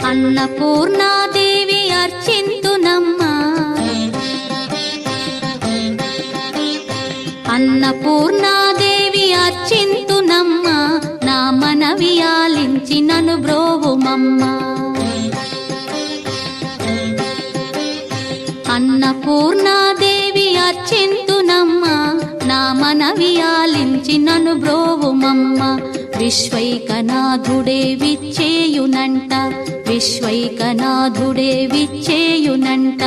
అన్నపూర్ణాదేవి అర్చింతునమ్మా, అన్నపూర్ణాదేవి అర్చింతునమ్మా, నా మనవి ఆలించి నన్ను బ్రోవుమమ్మా. అన్నపూర్ణాదేవి అర్చింతునమ్మా, నా మనవి ఆలించి నన్ను బ్రోవుమమ్మా. విశ్వైకనాథుడే విచ్చేయునంట, విశ్వైకనాథుడే విచ్చేయునంట,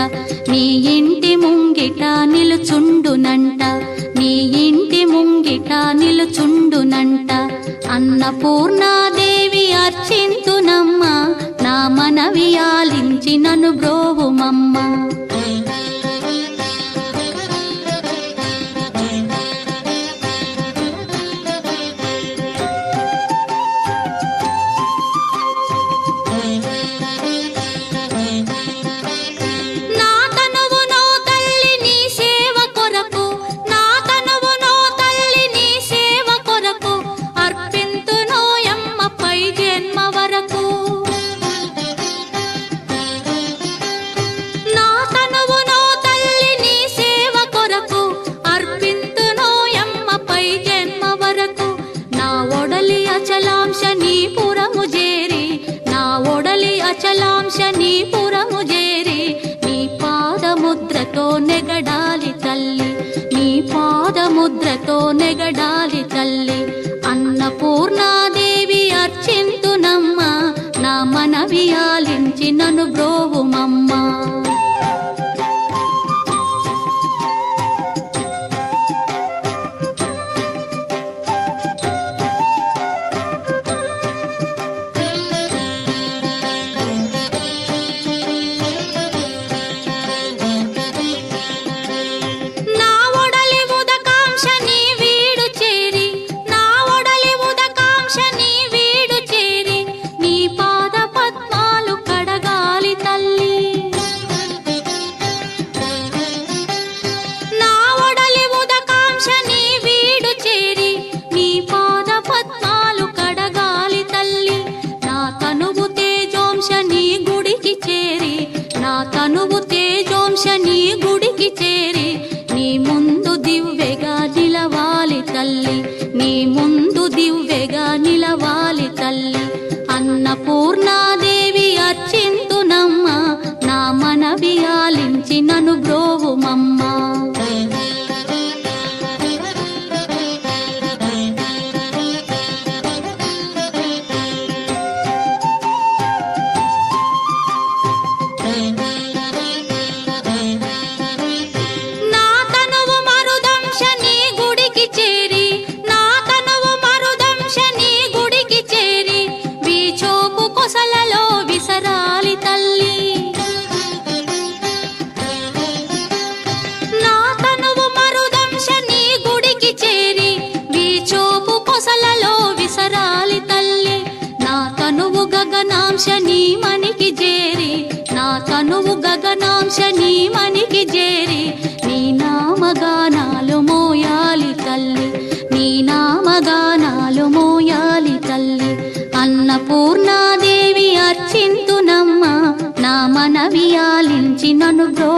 నీ ఇంటి ముంగిట నిలుచుండునంట, నీ ఇంటి ముంగిట నిలుచుండునంట. అన్నపూర్ణాదేవి అర్చింతునమ్మా, నా మనవి ఆలించి నన్ను బ్రోవుమమ్మా. అచలాంశనీపురము చేరి నీ పాదముద్రతో నెగడాలి తల్లి, నీ పాదముద్రతో నెగడాలి తల్లి. అన్నపూర్ణాదేవి అర్చింతునమ్మా, నా మనవి ఆలించి నన్ను బ్రోవుమమ్మా. తనువు తేజోంశని గుడికి చేరి నీ ముందు దివ్వెగా నిలవాలి తల్లి, నీ ముందు దివ్వెగా నిలవాలి తల్లి. అన్నపూర్ణాదేవి అర్చింతునమ్మా, నా మనవి ఆలించి నన్ను బ్రోవుమమ్మా. గగనాంశని మనికి చేరి, నా తనువు గగనాంశని మనికి చేరి నీ నామగానాలు మోయాలి తల్లి, నీ నామగానాలు మోయాలి తల్లి. అన్నపూర్ణాదేవి అర్చింతునమ్మా, నా మనవి ఆలించి నన్ను బ్రో